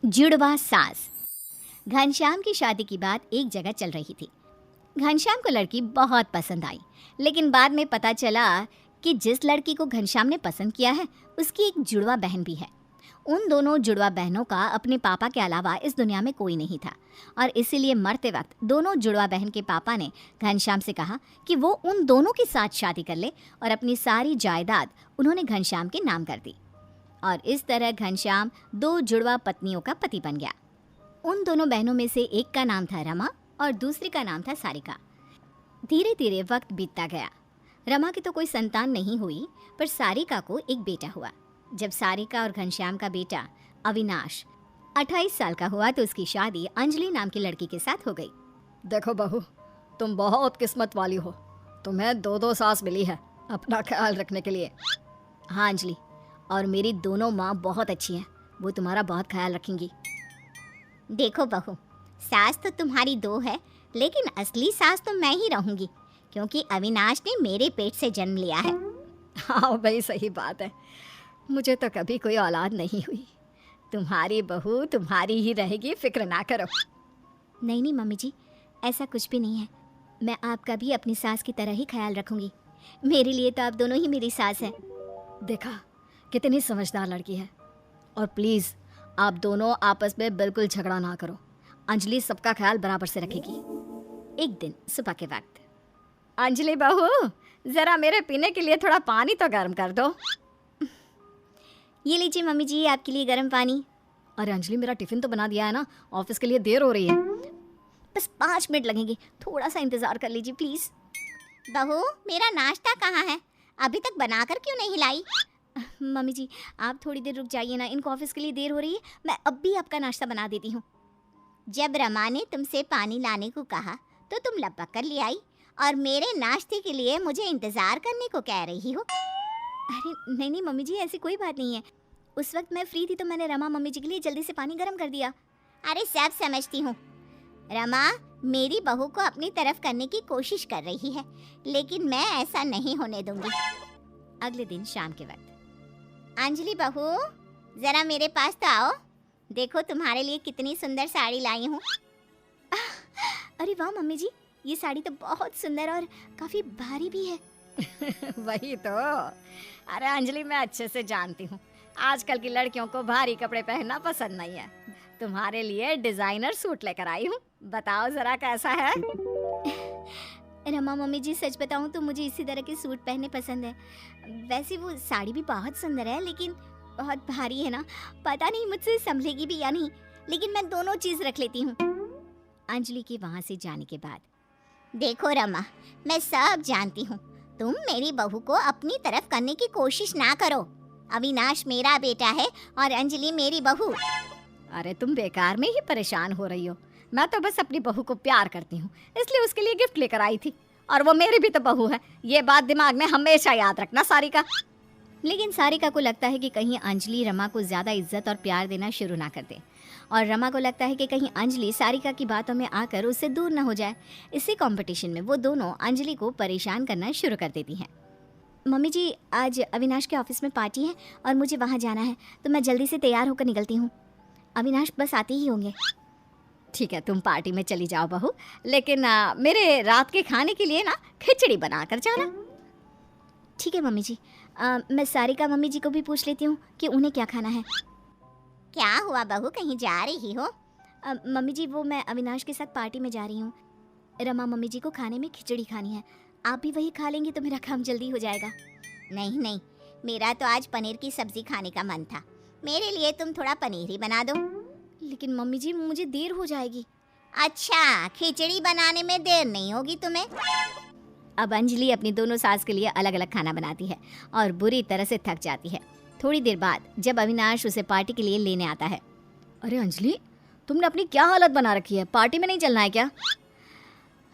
जुड़वा सास। घनश्याम की शादी की बात एक जगह चल रही थी। घनश्याम को लड़की बहुत पसंद आई, लेकिन बाद में पता चला कि जिस लड़की को घनश्याम ने पसंद किया है उसकी एक जुड़वा बहन भी है। उन दोनों जुड़वा बहनों का अपने पापा के अलावा इस दुनिया में कोई नहीं था और इसीलिए मरते वक्त दोनों जुड़वा बहन के पापा ने घनश्याम से कहा कि वो उन दोनों के साथ शादी कर ले और अपनी सारी जायदाद उन्होंने घनश्याम के नाम कर दी। और इस तरह घनश्याम दो जुड़वा पत्नियों का पति बन गया। उन दोनों बहनों में से एक का नाम था रमा और दूसरी का नाम था सारिका। धीरे धीरे वक्त बीतता गया। रमा की तो कोई संतान नहीं हुई, पर सारिका को एक बेटा हुआ। जब सारिका और घनश्याम का बेटा अविनाश 28 साल का हुआ तो उसकी शादी अंजलि नाम की लड़की के साथ हो गई। देखो बहू, तुम बहुत किस्मत वाली हो। तुम्हें दो सास मिली है अपना ख्याल रखने के लिए। हाँ अंजलि, और मेरी दोनों माँ बहुत अच्छी हैं, वो तुम्हारा बहुत ख्याल रखेंगी। देखो बहू, सास तो तुम्हारी दो है, लेकिन असली सास तो मैं ही रहूंगी, क्योंकि अविनाश ने मेरे पेट से जन्म लिया है। हाँ भाई, सही बात है। मुझे तो कभी कोई औलाद नहीं हुई। तुम्हारी बहू तुम्हारी ही रहेगी, फिक्र ना करो। नहीं नहीं मम्मी जी, ऐसा कुछ भी नहीं है। मैं आपका भी अपनी सास की तरह ही ख्याल रखूंगी। मेरे लिए तो आप दोनों ही मेरी सास हैं। देखा कितनी समझदार लड़की है। और प्लीज़ आप दोनों आपस में बिल्कुल झगड़ा ना करो। अंजलि सबका ख्याल बराबर से रखेगी। एक दिन सुबह के वक्त, अंजलि बहू, ज़रा मेरे पीने के लिए थोड़ा पानी तो गर्म कर दो। ये लीजिए मम्मी जी, आपके लिए गर्म पानी। अरे अंजलि, मेरा टिफ़िन तो बना दिया है ना, ऑफिस के लिए देर हो रही है। बस 5 मिनट लगेंगे, थोड़ा सा इंतज़ार कर लीजिए प्लीज़। बहू, मेरा नाश्ता कहाँ है? अभी तक बनाकर क्यों नहीं लाई? मम्मी जी, आप थोड़ी देर रुक जाइए ना, इनको ऑफिस के लिए देर हो रही है। मैं अब भी आपका नाश्ता बना देती हूँ। जब रमा ने तुमसे पानी लाने को कहा तो तुम लपक कर ले आई और मेरे नाश्ते के लिए मुझे इंतज़ार करने को कह रही हो। अरे नहीं नहीं मम्मी जी, ऐसी कोई बात नहीं है। उस वक्त मैं फ्री थी तो मैंने रमा मम्मी जी के लिए जल्दी से पानी गर्म कर दिया। अरे सब समझती हूँ। रमा मेरी बहू को अपनी तरफ करने की कोशिश कर रही है, लेकिन मैं ऐसा नहीं होने दूंगी। अगले दिन शाम के वक्त, अंजलि बहू, जरा मेरे पास तो आओ। देखो तुम्हारे लिए कितनी सुंदर साड़ी लाई हूँ। अरे वाह मम्मी जी, ये साड़ी तो बहुत सुंदर और काफी भारी भी है। वही तो। अरे अंजलि, मैं अच्छे से जानती हूँ आजकल की लड़कियों को भारी कपड़े पहनना पसंद नहीं है। तुम्हारे लिए डिजाइनर सूट लेकर आई हूँ, बताओ जरा कैसा है। रमा मम्मी जी, सच बताऊँ तो मुझे इसी तरह के सूट पहनने पसंद है। वैसे वो साड़ी भी बहुत सुंदर है, लेकिन बहुत भारी है ना, पता नहीं मुझसे संभलेगी भी या नहीं, लेकिन मैं दोनों चीज़ रख लेती हूँ। अंजलि के वहाँ से जाने के बाद, देखो रमा, मैं सब जानती हूँ। तुम मेरी बहू को अपनी तरफ करने की कोशिश ना करो। अविनाश मेरा बेटा है और अंजलि मेरी बहू। अरे तुम बेकार में ही परेशान हो रही हो। मैं तो बस अपनी बहू को प्यार करती हूँ, इसलिए उसके लिए गिफ्ट लेकर आई थी। और वो मेरी भी तो बहू है, ये बात दिमाग में हमेशा याद रखना सारिका। लेकिन सारिका को लगता है कि कहीं अंजलि रमा को ज़्यादा इज्जत और प्यार देना शुरू ना कर दे, और रमा को लगता है कि कहीं अंजलि सारिका की बातों में आकर उससे दूर ना हो जाए। इसी कंपटीशन में वो दोनों अंजलि को परेशान करना शुरू कर देती हैं। मम्मी जी, आज अविनाश के ऑफिस में पार्टी है और मुझे वहाँ जाना है, तो मैं जल्दी से तैयार होकर निकलती हूँ। अविनाश बस आते ही होंगे। ठीक है, तुम पार्टी में चली जाओ बहू, लेकिन मेरे रात के खाने के लिए ना खिचड़ी बना कर जाना। ठीक है मम्मी जी। मैं सारिका मम्मी जी को भी पूछ लेती हूँ कि उन्हें क्या खाना है। क्या हुआ बहू, कहीं जा रही हो? मम्मी जी, वो मैं अविनाश के साथ पार्टी में जा रही हूँ। रमा मम्मी जी को खाने में खिचड़ी खानी है, आप भी वही खा लेंगी तो मेरा काम जल्दी हो जाएगा। नहीं नहीं, मेरा तो आज पनीर की सब्जी खाने का मन था, मेरे लिए तुम थोड़ा पनीर ही बना दो। लेकिन मम्मी जी, मुझे देर हो जाएगी। अच्छा, खिचड़ी बनाने में देर नहीं होगी तुम्हें? अब अंजलि अपनी दोनों सास के लिए अलग अलग खाना बनाती है और बुरी तरह से थक जाती है। थोड़ी देर बाद जब अविनाश उसे पार्टी के लिए लेने आता है। अरे अंजलि, तुमने अपनी क्या हालत बना रखी है? पार्टी में नहीं चलना है क्या?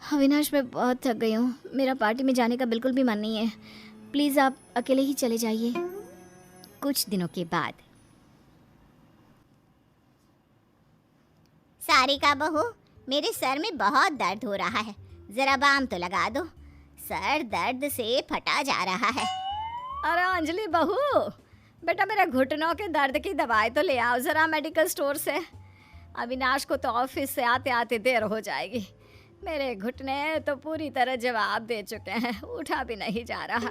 अविनाश, मैं बहुत थक गई हूँ, मेरा पार्टी में जाने का बिल्कुल भी मन नहीं है। प्लीज़ आप अकेले ही चले जाइए। कुछ दिनों के बाद, सारिका बहू, मेरे सर में बहुत दर्द हो रहा है, जरा बाम तो लगा दो, सर दर्द से फटा जा रहा है। अरे अंजलि बहू, बेटा मेरे घुटनों के दर्द की दवाई तो ले आओ जरा मेडिकल स्टोर से। अविनाश को तो ऑफिस से आते आते देर हो जाएगी। मेरे घुटने तो पूरी तरह जवाब दे चुके हैं, उठा भी नहीं जा रहा।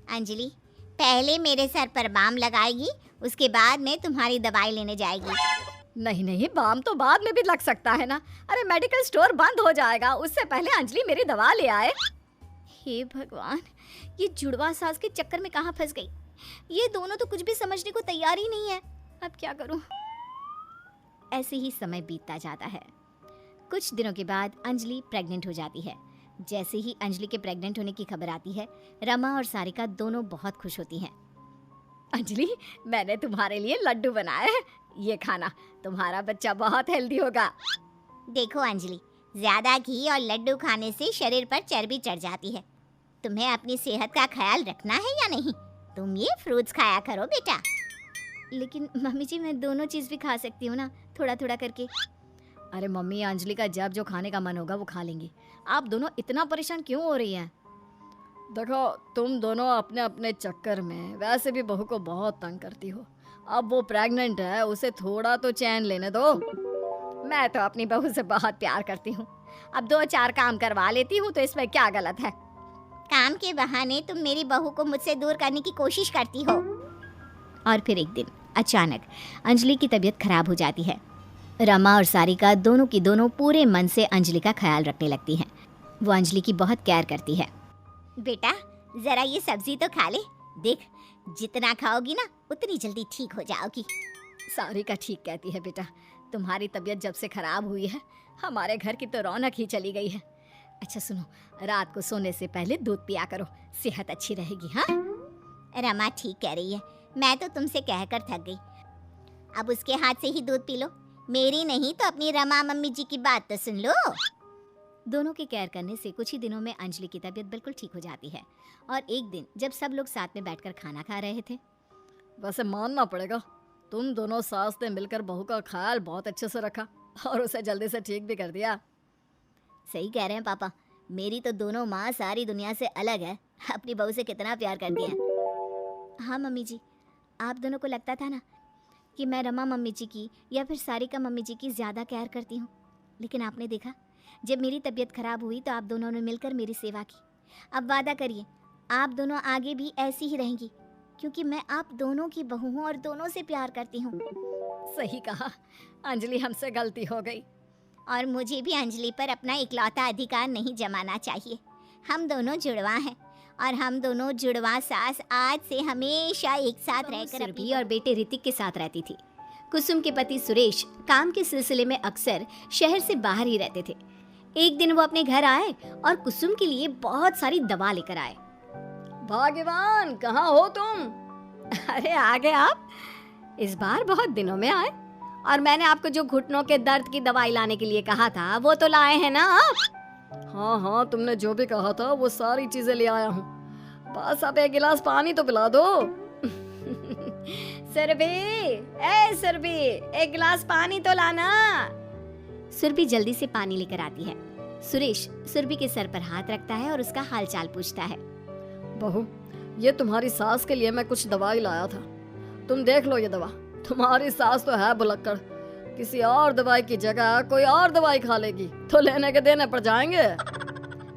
अंजलि पहले मेरे सर पर बाम लगाएगी, उसके बाद में तुम्हारी दवाई लेने जाएगी। नहीं नहीं, बाम तो बाद में भी लग सकता है ना। अरे मेडिकल स्टोर बंद हो जाएगा, उससे पहले अंजलि मेरी दवा ले आए। हे भगवान, ये जुड़वा सास के चक्कर में कहाँ फंस गई। ये दोनों तो कुछ भी समझने को तैयार ही नहीं है। अब क्या करूं। ऐसे ही समय बीतता जाता है। कुछ दिनों के बाद अंजलि प्रेग्नेंट हो जाती है। जैसे ही अंजलि के प्रेग्नेंट होने की खबर आती है, रमा और सारिका दोनों बहुत खुश होती हैं। अंजलि मैंने तुम्हारे लिए लड्डू बनाए हैं, ये खाना, तुम्हारा बच्चा बहुत हेल्दी होगा। देखो अंजलि, ज्यादा घी और लड्डू खाने से शरीर पर चर्बी चढ़ जाती है। तुम्हें अपनी सेहत का ख्याल रखना है या नहीं? तुम ये फ्रूट्स खाया करो बेटा। लेकिन मम्मी जी, मैं दोनों चीज भी खा सकती हूँ ना, थोड़ा थोड़ा करके। अरे मम्मी, अंजलि का जब जो खाने का मन होगा वो खा लेंगी। आप दोनों इतना परेशान क्यों हो रही हैं? देखो, तुम दोनों अपने अपने चक्कर में वैसे भी बहू को बहुत तंग करती हो। अब वो प्रेग्नेंट है, उसे थोड़ा तो चैन लेने दो। मैं तो अपनी बहू से बहुत प्यार करती हूँ, अब 2-4 काम करवा लेती हूँ, तो इसमें क्या गलत है? काम के बहाने तुम मेरी बहू को मुझसे दूर करने की कोशिश करती हो। और फिर एक दिन अचानक अंजलि की तबीयत खराब हो जाती है। रमा और सारिका दोनों की दोनों पूरे मन से अंजलि का ख्याल रखने लगती हैं। वो अंजलि की बहुत केयर करती है। बेटा जरा ये सब्जी तो खा ले, देख जितना खाओगी ना उतनी जल्दी ठीक हो जाओगी। सारिका ठीक कहती है बेटा, तुम्हारी तबीयत जब से खराब हुई है, हमारे घर की तो रौनक ही चली गई है। अच्छा सुनो, रात को सोने से पहले दूध पिया करो, सेहत अच्छी रहेगी। हाँ रमा ठीक कह रही है, मैं तो तुमसे कहकर थक गई। अब उसके हाथ से ही दूध पी लो, मेरी नहीं तो अपनी रमा मम्मी जी की बात तो सुन लो। दोनों के केयर करने से कुछ ही दिनों में अंजलि की तबीयत बिल्कुल ठीक हो जाती है। और एक दिन जब सब लोग साथ में बैठकर खाना खा रहे थे। वैसे मानना पड़ेगा, तुम दोनों सास ने मिलकर बहू का ख्याल बहुत अच्छे से रखा और उसे जल्दी से ठीक भी कर दिया। सही कह रहे हैं पापा, मेरी तो दोनों माँ सारी दुनिया से अलग है, अपनी बहू से कितना प्यार करती है। हाँ मम्मी जी, आप दोनों को लगता था ना कि मैं रमा मम्मी जी की या फिर सारिका मम्मी जी की ज़्यादा केयर करती हूँ, लेकिन आपने देखा जब मेरी तबीयत खराब हुई तो आप दोनों ने मिलकर मेरी सेवा की। अब वादा करिए आप दोनों आगे भी ऐसी ही रहेंगी, क्योंकि मैं आप दोनों की बहू हूँ और दोनों से प्यार करती हूँ। सही कहा अंजलि, हमसे गलती हो गई। और मुझे भी अंजलि पर अपना इकलौता अधिकार नहीं जमाना चाहिए। हम दोनों जुड़वा हैं और हम दोनों जुड़वा सास आज से हमेशा एक साथ रहकर सुरभि और बेटे ऋतिक के साथ रहती थी। कुसुम के पति सुरेश काम के सिलसिले में अक्सर शहर से बाहर ही रहते थे। एक दिन वो अपने घर आए और कुसुम के लिए बहुत सारी दवा लेकर आए। भाग्यवान, कहाँ हो तुम? अरे आ गए आप, इस बार बहुत दिनों में आए। और मैंने आपको जो घुटनों के दर्द की दवाई लाने के लिए कहा था वो तो लाए हैं ना आप? हाँ हाँ, तुमने जो भी कहा था वो सारी चीजें ले आया हूँ, बस अब एक गिलास पानी तो पिला दो। सुरभि, एक गिलास पानी तो लाना। सुरभि जल्दी से पानी लेकर आती है। सुरेश सुरभि के सर पर हाथ रखता है और उसका हालचाल पूछता है। बहू, ये तुम्हारी सास के लिए मैं कुछ दवाई लाया था, तुम देख लो ये दवा। तुम्हारी सास तो है भुलक्कड़, किसी और दवाई की जगह कोई और दवाई खा लेगी तो लेने के देने पड़ जाएंगे।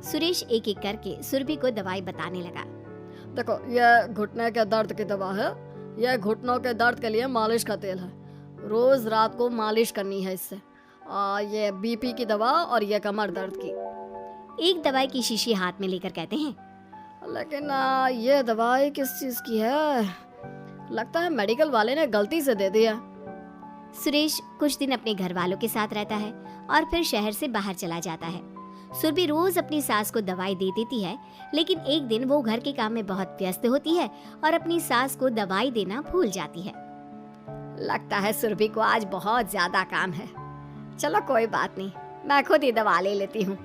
सुरेश एक एक करके सुरभि को दवाई बताने लगा। देखो, ये घुटने के दर्द की दवा है, यह घुटनों के दर्द के लिए मालिश का तेल है, रोज रात को मालिश करनी है इससे। ये बीपी की दवा और ये कमर दर्द की। एक दवाई की शीशी हाथ में लेकर कहते हैं, लेकिन ये दवाई किस चीज की है? लगता है मेडिकल वाले ने गलती से दे दिया। सुरेश कुछ दिन अपने घर वालों के साथ रहता है और फिर शहर से बाहर चला जाता है। सुरभि रोज अपनी सास को दवाई दे देती है, लेकिन एक दिन वो घर के काम में बहुत व्यस्त होती है और अपनी सास को दवाई देना भूल जाती है। लगता है सुरभि को आज बहुत ज्यादा काम है। चलो कोई बात नहीं, मैं खुद ही दवा ले लेती हूँ।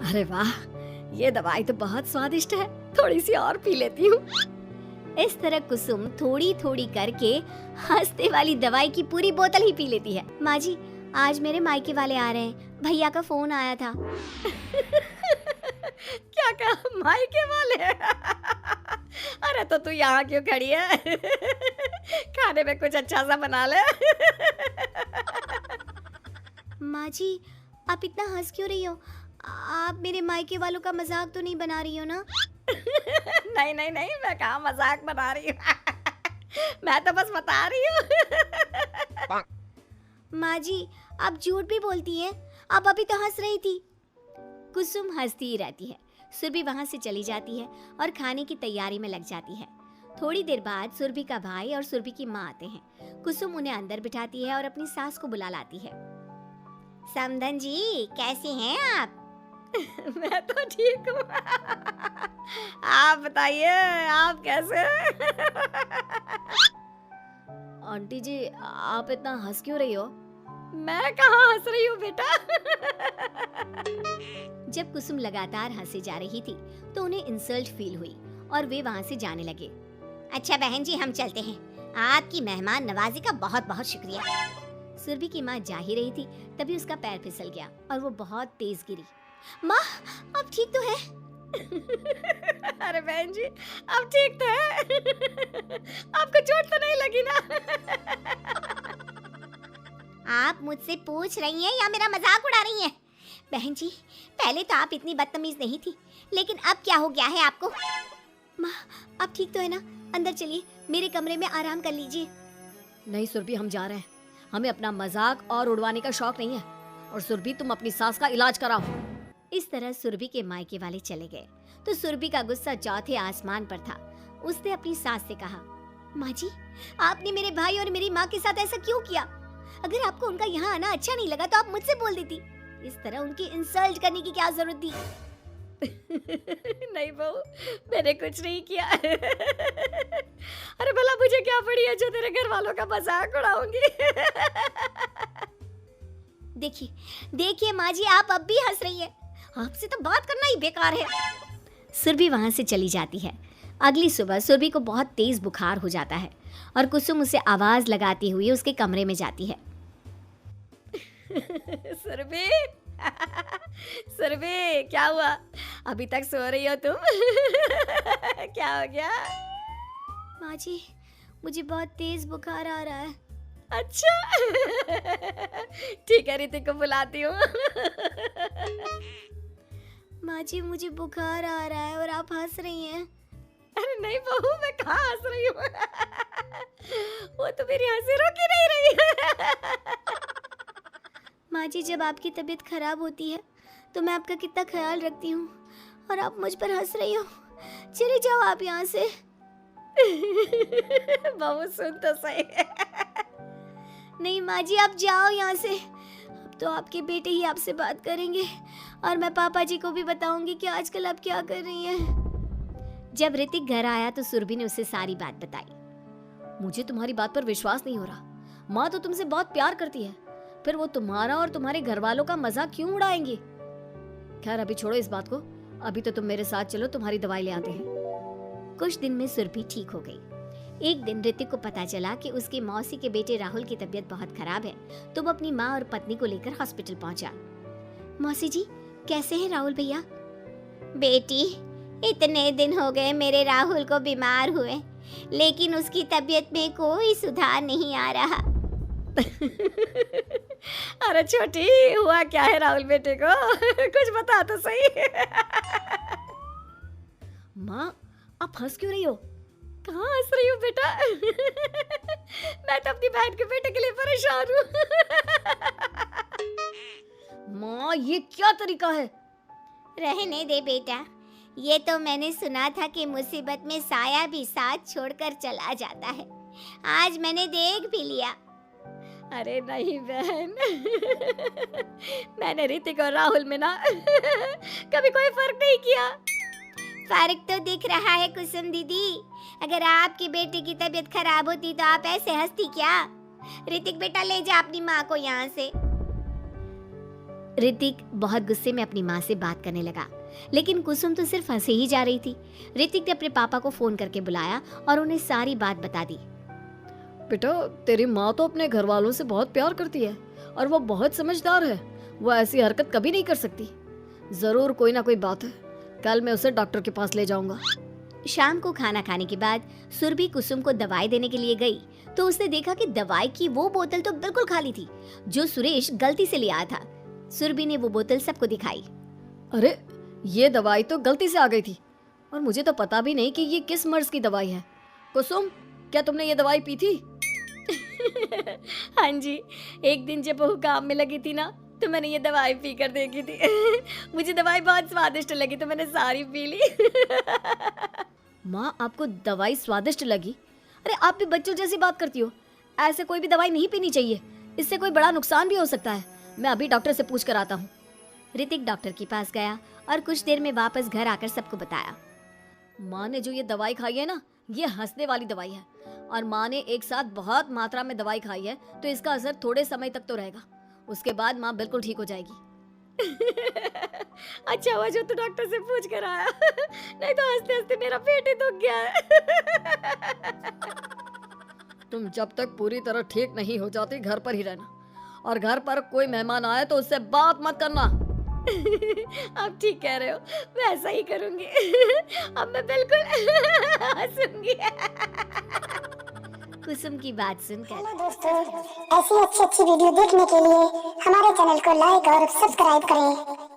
अरे वाह, ये दवाई तो बहुत स्वादिष्ट है, थोड़ी सी और पी लेती हूँ। इस तरह कुसुम थोड़ी थोड़ी करके हंसते वाली दवाई की पूरी बोतल ही पी लेती है। माँ जी, आज मेरे मायके वाले आ रहे हैं, भैया का फोन आया था। क्या कहा, मायके वाले? अरे तो तू यहाँ क्यों खड़ी है? खाने में कुछ अच्छा सा बना ले। माँ जी, आप इतना हंस क्यों रही हो? आप मेरे मायके वालों का मजाक तो नहीं बना रही हो ना? नहीं नहीं नहीं, मैं कहाँ मजाक बना रही हूँ। मैं तो बस बता रही हूँ। माँ जी, आप झूठ भी बोलती हैं। आप अभी तो हंस रही थी। कुसुम हंसती ही रहती है। सुरभि वहाँ से चली जाती है और खाने की तैयारी में लग जाती है। थोड़ी देर बाद सुरभि का भाई और सुरभि की माँ आते हैं। कुसुम उन्हें अंदर बिठाती है और अपनी सास को बुला लाती है। समधन जी, कैसे हैं आप? मैं तो ठीक हूँ। आप बताइए, आप कैसे हैं? आंटी जी, आप इतना हंस क्यों रही हो? मैं कहाँ हंस रही हूँ बेटा। जब कुसुम लगातार हंसे जा रही थी तो उन्हें इंसल्ट फील हुई और वे वहां से जाने लगे। अच्छा बहन जी, हम चलते हैं। आपकी मेहमान नवाजी का बहुत बहुत शुक्रिया। सुरभि की माँ जा ही रही थी, तभी उसका पैर फिसल गया और वो बहुत तेज गिरी। माँ, आप ठीक तो है? अरे बहन जी, अब ठीक तो है। आपको चोट तो नहीं लगी ना? आप मुझसे पूछ रही हैं या मेरा मजाक उड़ा रही हैं? बहन जी, पहले तो आप इतनी बदतमीज नहीं थी, लेकिन अब क्या हो गया है आपको? माँ, आप ठीक तो है ना? अंदर चलिए, मेरे कमरे में आराम कर लीजिए। नहीं सुरभि, हम जा रहे हैं। हमें अपना मजाक और उड़वाने का शौक नहीं है। और सुरभि, तुम अपनी सास का इलाज कराओ। इस तरह सुरभि के मायके वाले चले गए तो सुरभि का गुस्सा चौथे आसमान पर था। उसने अपनी सास से कहा, माँ जी, आपने मेरे भाई और मेरी माँ के साथ ऐसा क्यों किया? अगर आपको उनका यहाँ आना अच्छा नहीं लगा तो आप मुझसे बोल देती। इस तरह उनकी इंसल्ट करने की क्या जरूरत थी? नहीं बहू, मैंने कुछ नहीं किया। अरे भला मुझे क्या पड़ी है जो तेरे घर वालों का मजाक उड़ाऊंगी? देखिए देखिए माँ जी, आप अब भी हंस रही हैं। आपसे तो बात करना ही बेकार है। सुरभि वहां से चली जाती है। अगली सुबह सुरभि को बहुत तेज बुखार हो जाता है और कुसुम उसे आवाज लगाती हुई उसके कमरे में जाती है। सुरभि, सुरभि, क्या हुआ? अभी तक सो रही हो तुम? क्या हो गया? माँ जी, मुझे बहुत तेज बुखार आ रहा है। अच्छा। ठीक है, ऋतिक को बुलाती हूँ। माँ जी, मुझे बुखार आ रहा है और आप हंस रही हैं। अरे नहीं बहू, मैं कहाँ हंस रही हूँ? वो तो मेरी हंसी रोक ही नहीं रही है। माँ जी, जब आपकी तबीयत खराब होती है तो मैं आपका कितना ख्याल रखती हूँ और आप मुझ पर हंस रही हो। चले जाओ आप यहाँ से। बहू सुन तो सही। नहीं माँ जी, आप जाओ यहाँ से। अब तो आपके बेटे ही आपसे बात करेंगे और मैं पापा जी को भी बताऊंगी कि आजकल आप क्या कर रही हैं। जब ऋतिक घर आया तो सुरभि ने उसे सारी बात बताई। मुझे तुम्हारी बात पर विश्वास नहीं हो रहा। माँ तो तुमसे बहुत प्यार करती है, फिर वो तुम्हारा और तुम्हारे घर वालों का मजाक क्यों उड़ाएंगी? खैर अभी छोड़ो इस बात को। अभी तो तुम मेरे साथ चलो, तुम्हारी दवाई ले आते हैं। कुछ दिन में सुरभि ठीक हो गई। एक दिन ऋतिक को पता चला कि उसके मौसी के बेटे राहुल की तबीयत बहुत खराब है, तो वो अपनी माँ और पत्नी को लेकर हॉस्पिटल पहुंचा। मौसी जी, कैसे हैं राहुल भैया? बेटी, इतने दिन हो गए मेरे राहुल को बीमार हुए, लेकिन उसकी तबीयत में कोई सुधार नहीं आ रहा। अरे छोटी, हुआ क्या है राहुल बेटे को? कुछ बता तो सही। माँ, आप हंस क्यों रही हो? कहाँ हंस रही हो बेटा? मैं तो अपनी बहन के बेटे के लिए परेशान हूँ। माँ, ये क्या तरीका है? रहने दे बेटा, ये तो मैंने सुना था कि मुसीबत में साया भी साथ छोड़कर चला जाता है। आज मैंने देख भी लिया। अरे नहीं बहन, मैंने ऋतिक और राहुल में ना कभी कोई फर्क नहीं किया। फर्क तो दिख रहा है कुसुम दीदी। अगर आपके बेटे की तबीयत खराब होती तो आप ऐसे हंसती क्या? ऋतिक बेटा, ले जा अपनी माँ को यहाँ से। ऋतिक बहुत गुस्से में अपनी माँ से बात करने लगा, लेकिन कुसुम तो सिर्फ हंसे ही जा रही थी। ऋतिक ने अपने पापा को फोन करके बुलाया और उन्हें सारी बात बता दी। बेटा, तेरी माँ तो अपने घर वालों से बहुत प्यार करती है और वो बहुत समझदार है। वो ऐसी हरकत कभी नहीं कर सकती। जरूर कोई ना कोई बात है। कल मैं उसे डॉक्टर के पास ले जाऊंगा। शाम को खाना खाने के बाद सुरभि कुसुम को दवाई देने के लिए गई तो उसने देखा कि दवाई की वो बोतल तो बिल्कुल खाली थी जो सुरेश गलती से ले आया था। सुरभि ने वो बोतल सबको दिखाई। अरे ये दवाई तो गलती से आ गई थी और मुझे तो पता भी नहीं कि ये किस मर्ज की दवाई है। कुसुम, क्या तुमने ये दवाई पी थी? हाँ जी, एक दिन जब बहू काम में लगी थी ना तो मैंने ये दवाई पी कर देखी थी। मुझे दवाई बहुत स्वादिष्ट लगी तो मैंने सारी पी ली। माँ, आपको दवाई स्वादिष्ट लगी? अरे आप भी बच्चों जैसी बात करती हो। ऐसे कोई भी दवाई नहीं पीनी चाहिए, इससे कोई बड़ा नुकसान भी हो सकता है। मैं अभी डॉक्टर से पूछ कर आता हूँ। ऋतिक डॉक्टर के पास गया और कुछ देर में वापस घर आकर सबको बताया। माँ ने जो ये दवाई खाई है ना, ये हंसने वाली दवाई है और माँ ने एक साथ बहुत मात्रा में दवाई खाई है तो इसका असर थोड़े समय तक तो रहेगा। उसके बाद माँ बिल्कुल ठीक हो जाएगी। अच्छा हुआ जो तू डॉक्टर से पूछ कर आया, नहीं तो हंसते हंसते मेरा पेट ही दुख गया है। तुम जब तक पूरी तरह ठीक नहीं हो जाती घर पर ही रहना और घर पर कोई मेहमान आए तो उससे बात मत करना। आप ठीक कह रहे हो, मैं ऐसा ही करूंगी। अब मैं बिल्कुल हंसूंगी। कुसुम की बात सुनकर हेलो दोस्तों, ऐसी अच्छी अच्छी वीडियो देखने के लिए हमारे चैनल को लाइक और सब्सक्राइब करें।